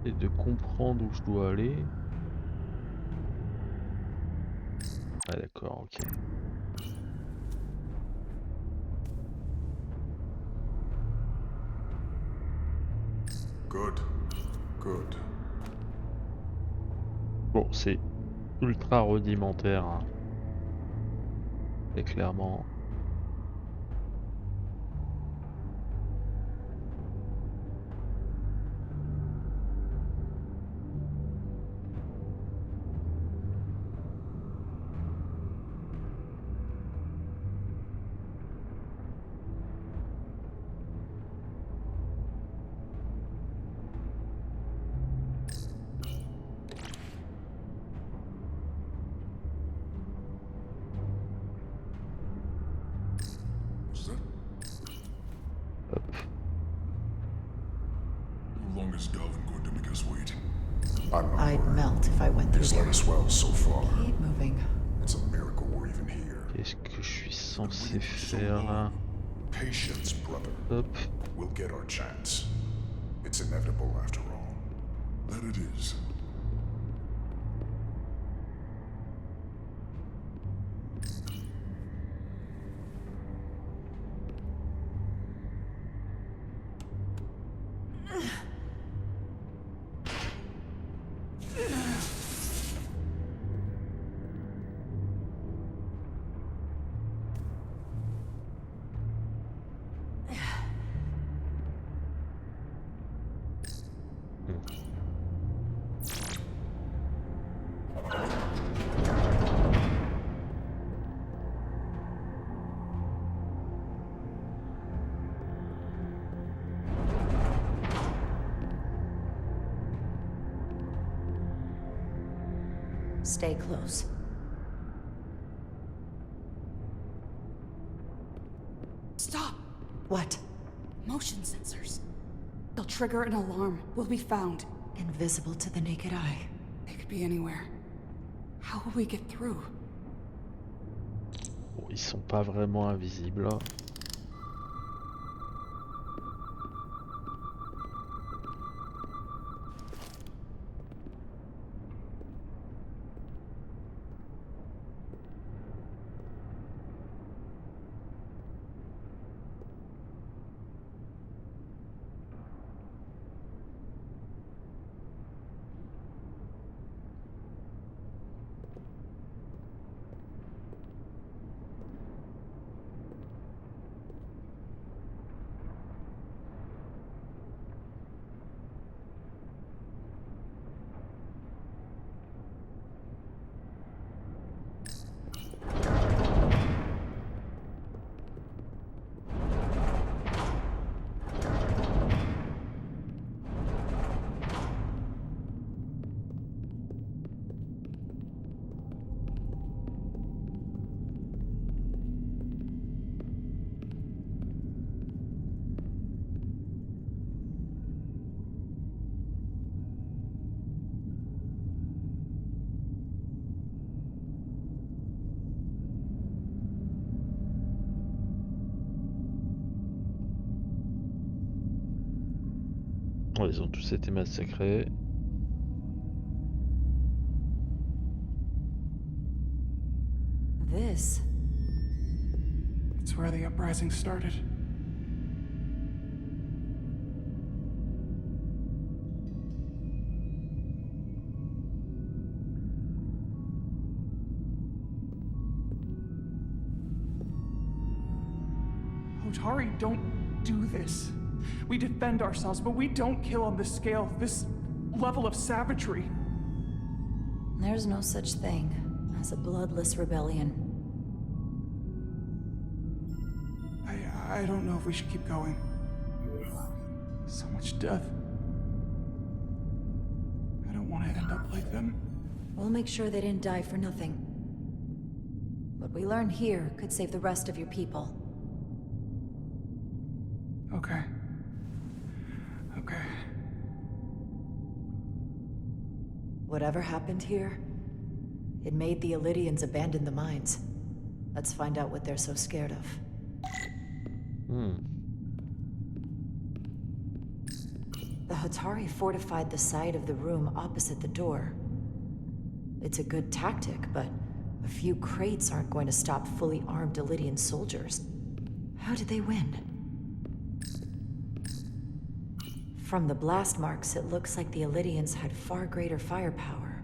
S4: Et de comprendre où je dois aller. Ah d'accord, ok.
S8: Good. Good.
S4: Bon, c'est ultra rudimentaire, hein. Et clairement. Hop.
S8: How long is Galvin going to make us wait?
S5: I'd melt if I went through
S8: He's
S5: there.
S8: let us well so far.
S5: Keep moving.
S8: It's a miracle we're even here.
S4: Qu'est-ce que je suis censé faire là?
S8: Patience, brother.
S4: Hop.
S8: We'll get our chance. It's inevitable after all. That it is.
S5: Stay close.
S17: Stop!
S5: What?
S17: Motion sensors. They'll trigger an alarm. We'll be found.
S5: Invisible to the naked eye.
S17: They could be anywhere. How will we get through?
S4: Bon, ils sont pas vraiment invisibles là. Ouais, ils ont tous été massacrés.
S5: This.
S7: It's where the uprising started. Hotari don't do this. We defend ourselves, but we don't kill on this scale, this level of savagery.
S5: There's no such thing as a bloodless rebellion.
S7: I don't know if we should keep going. So much death. I don't want to end up like them.
S5: We'll make sure they didn't die for nothing. What we learn here could save the rest of your people.
S7: Okay. Okay.
S5: Whatever happened here, it made the Illydians abandon the mines. Let's find out what they're so scared of. The Hotari fortified the side of the room opposite the door. It's a good tactic, but a few crates aren't going to stop fully armed Illydian soldiers. How did they win? From the blast marks, it looks like the Illydians had far greater firepower.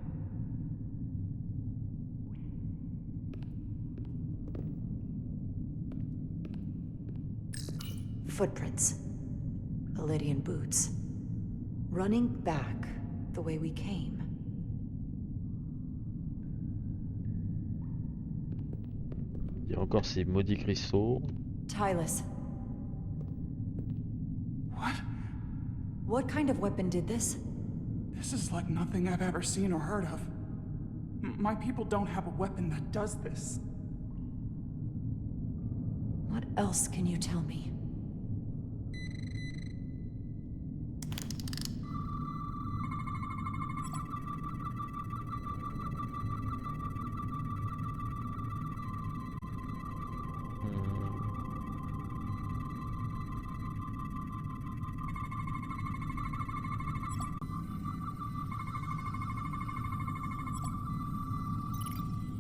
S5: Footprints. Illydian boots. Running back the way we came.
S4: Il y a encore ces maudits cristaux.
S5: Tylus.
S7: What?
S5: What kind of weapon did this?
S7: This is like nothing I've ever seen or heard of. My people don't have a weapon that does this.
S5: What else can you tell me?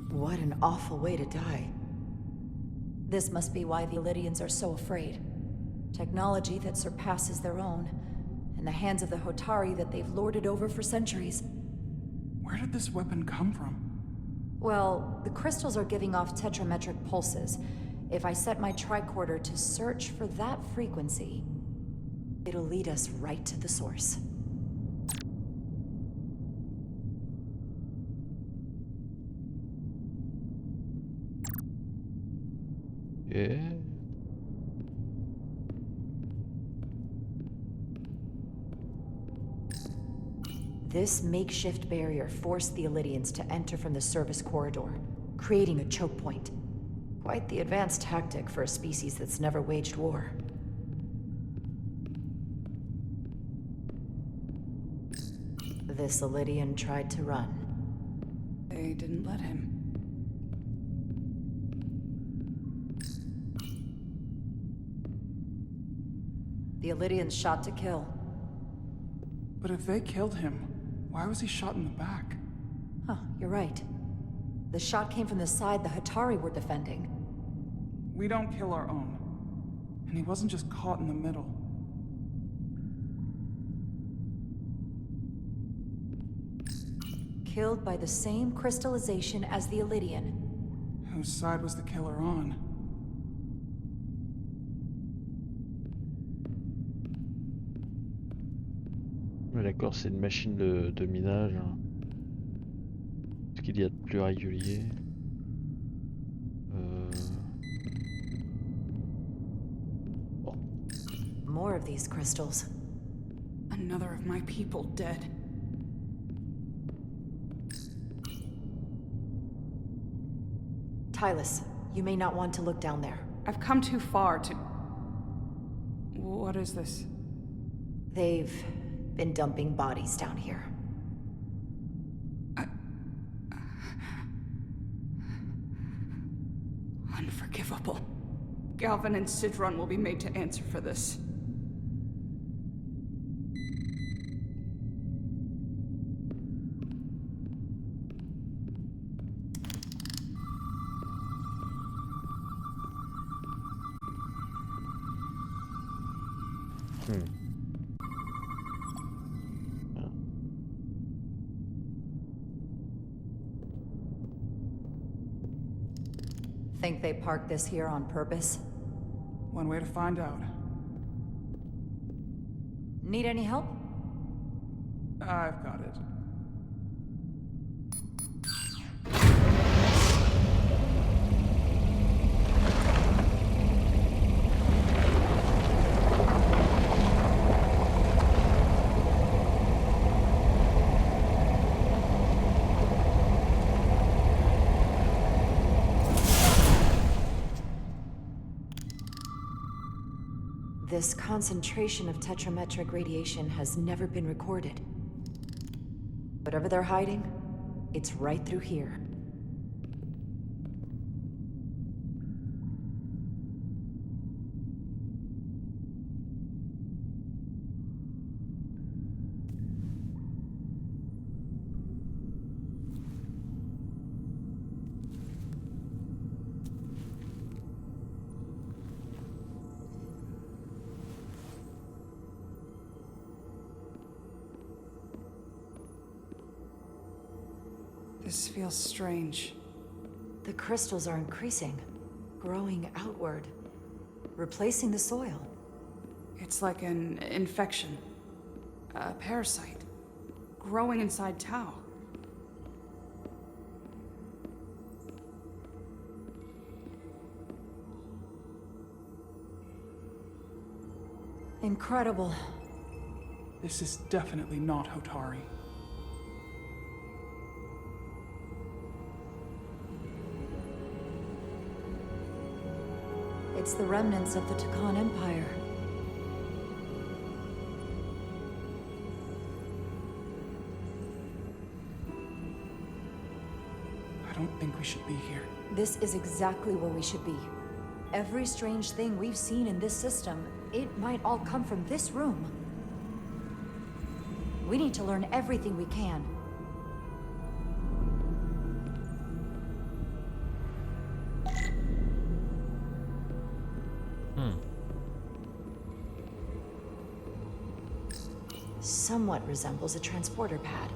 S5: What an awful way to die. This must be why the Illydians are so afraid. Technology that surpasses their own, in the hands of the Hotari that they've lorded over for centuries.
S7: Where did this weapon come from?
S5: Well, the crystals are giving off tetrametric pulses. If I set my tricorder to search for that frequency, it'll lead us right to the source.
S4: Yeah.
S5: This makeshift barrier forced the Illydians to enter from the service corridor, creating a choke point. Quite the advanced tactic for a species that's never waged war. This Illydian tried to run.
S17: They didn't let him.
S5: The Illydians shot to kill.
S7: But if they killed him, why was he shot in the back?
S5: Huh, you're right. The shot came from the side the Hotari were defending.
S7: We don't kill our own. And he wasn't just caught in the middle.
S5: Killed by the same crystallization as the Illydian.
S7: Whose side was the killer on?
S4: Ouais, d'accord, c'est une machine de minage. Ce qu'il y a de plus régulier. Bon.
S5: More of these crystals.
S17: Another of my people dead.
S5: Tylus, you may not want to look down there.
S17: I've come too far to... What is this?
S5: They've been dumping bodies down here.
S17: Unforgivable. Galvin and Sidron will be made to answer for this.
S5: Think they parked this here on purpose?
S7: One way to find out.
S5: Need any help?
S7: I've got it.
S5: This concentration of tetrametric radiation has never been recorded. Whatever they're hiding, it's right through here.
S17: This feels strange.
S5: The crystals are increasing, growing outward, replacing the soil.
S17: It's like an infection. A parasite. Growing inside Tau.
S5: Incredible.
S7: This is definitely not Hotari.
S5: It's the remnants of the Takan Empire.
S7: I don't think we should be here.
S5: This is exactly where we should be. Every strange thing we've seen in this system, it might all come from this room. We need to learn everything we can. Somewhat resembles a transporter pad.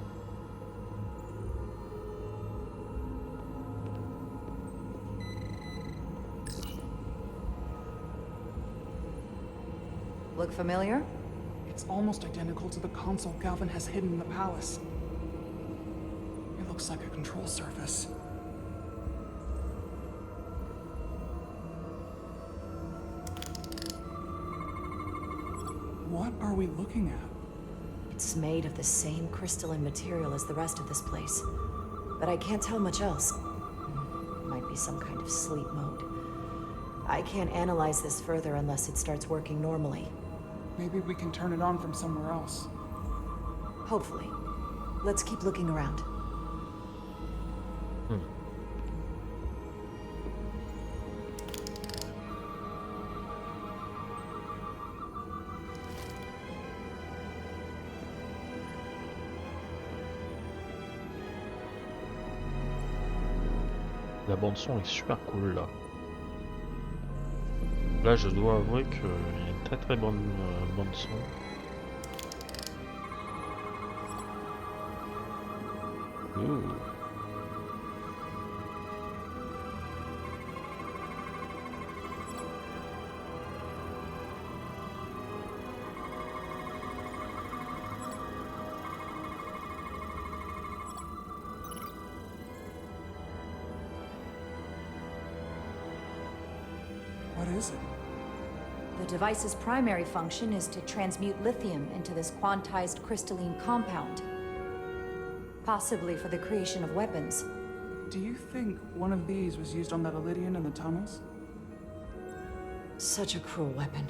S5: Look familiar?
S7: It's almost identical to the console Galvin has hidden in the palace. It looks like a control surface. What are we looking at?
S5: It's made of the same crystalline material as the rest of this place. But I can't tell much else. Might be some kind of sleep mode. I can't analyze this further unless it starts working normally.
S7: Maybe we can turn it on from somewhere else.
S5: Hopefully. Let's keep looking around.
S4: La bande son est super cool là. Là je dois avouer qu'il y a une très bonne bande son. Ouh.
S7: What is it?
S5: The device's primary function is to transmute lithium into this quantized crystalline compound. Possibly for the creation of weapons.
S7: Do you think one of these was used on that Elydian in the tunnels?
S5: Such a cruel weapon.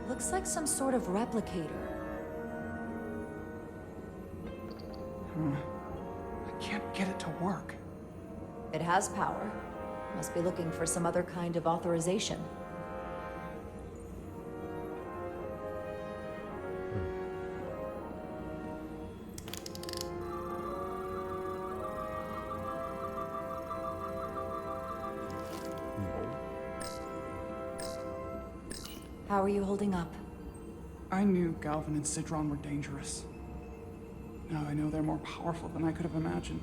S5: Looks like some sort of replicator.
S7: I can't get it to work.
S5: It has power. Must be looking for some other kind of authorization. How are you holding up?
S7: I knew Galvin and Sidron were dangerous. Now I know they're more powerful than I could have imagined.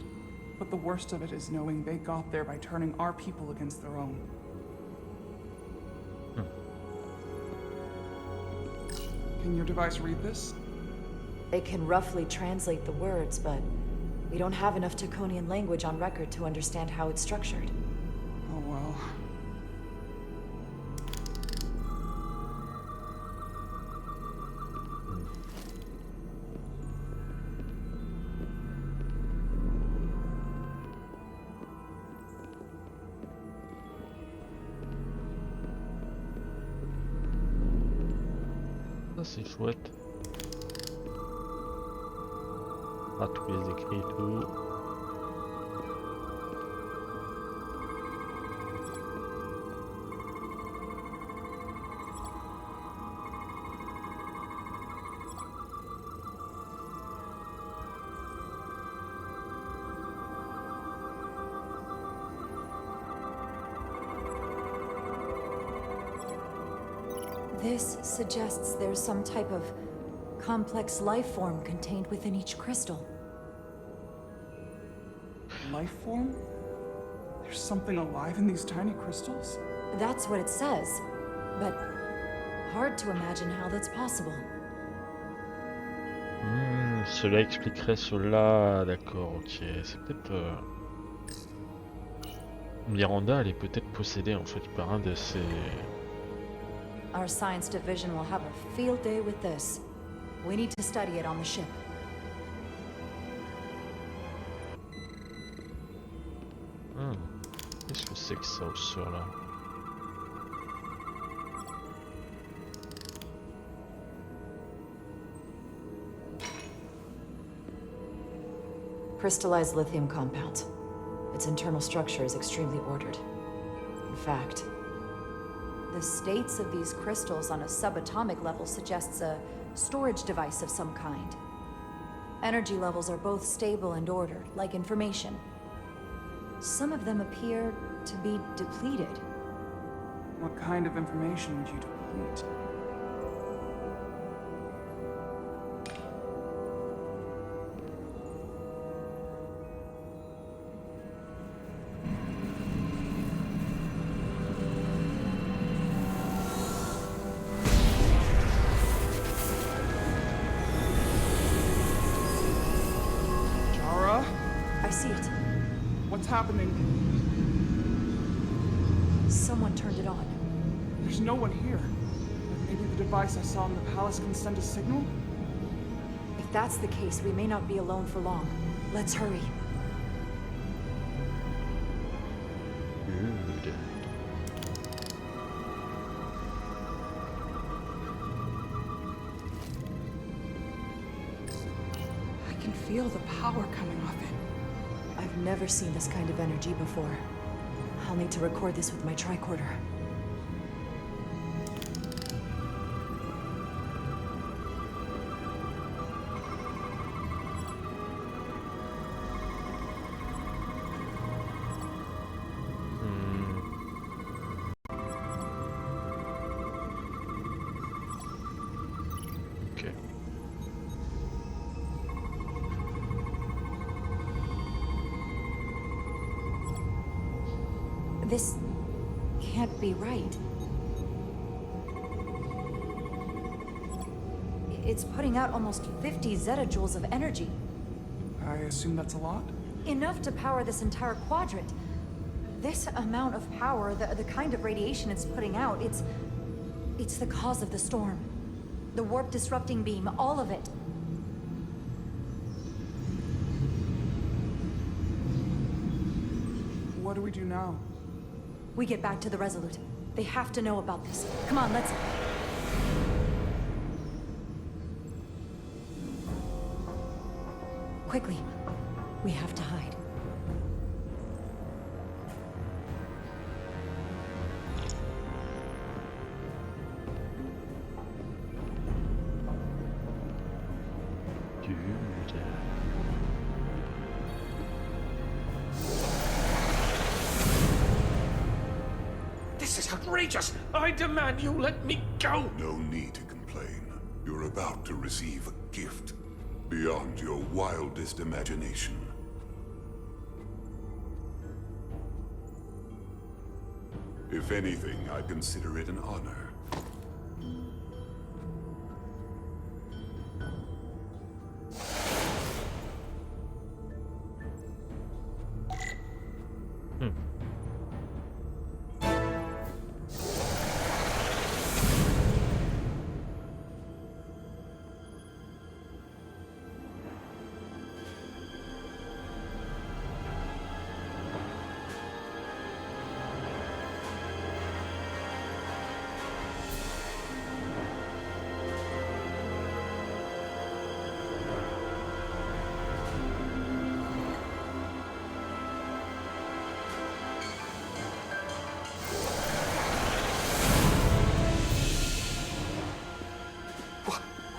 S7: But the worst of it is knowing they got there by turning our people against their own. Can your device read this?
S5: It can roughly translate the words, but we don't have enough Taconian language on record to understand how it's structured.
S7: Oh well.
S4: Ça c'est chouette. Ah, tous les écrits et tout.
S5: This suggests there's some type of complex life form contained within each crystal.
S7: Life form? There's something alive in these tiny crystals?
S5: That's what it says, but hard to imagine how that's possible.
S4: Cela expliquerait cela, d'accord, ok. C'est peut-être... Miranda, elle est peut-être possédée en fait par un de ces...
S5: Our science division will have a field day with this. We need to study it on the ship.
S4: Qu'est-ce que c'est que ça au sol là?
S5: Crystallized lithium compound. Its internal structure is extremely ordered. In fact, the states of these crystals on a subatomic level suggests a storage device of some kind. Energy levels are both stable and ordered, like information. Some of them appear to be depleted.
S7: What kind of information would you deplete? Happening.
S5: Someone turned it on.
S7: There's no one here. Maybe the device I saw in the palace can send a signal?
S5: If that's the case, we may not be alone for long. Let's hurry.
S17: I can feel the power coming off it.
S5: I've never seen this kind of energy before. I'll need to record this with my tricorder.
S4: Okay.
S5: This can't be right. It's putting out almost 50 zettajoules of energy.
S7: I assume that's a lot?
S5: Enough to power this entire quadrant. This amount of power, the kind of radiation it's putting out, it's the cause of the storm. The warp disrupting beam, all of it.
S7: What do we do now?
S5: We get back to the Resolute. They have to know about this. Come on, let's... Quickly. We have to hide.
S10: This is
S3: is outrageous! I demand you let me go!
S8: No need to complain. You're about to receive a gift beyond your wildest imagination. If anything, I consider it an honor.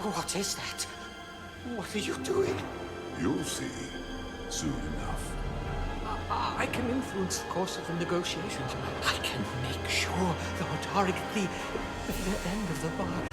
S3: What is that? What are you doing?
S8: You'll see soon enough.
S3: I can influence the course of the negotiations. I can make sure the Hotari get the end of the bargain.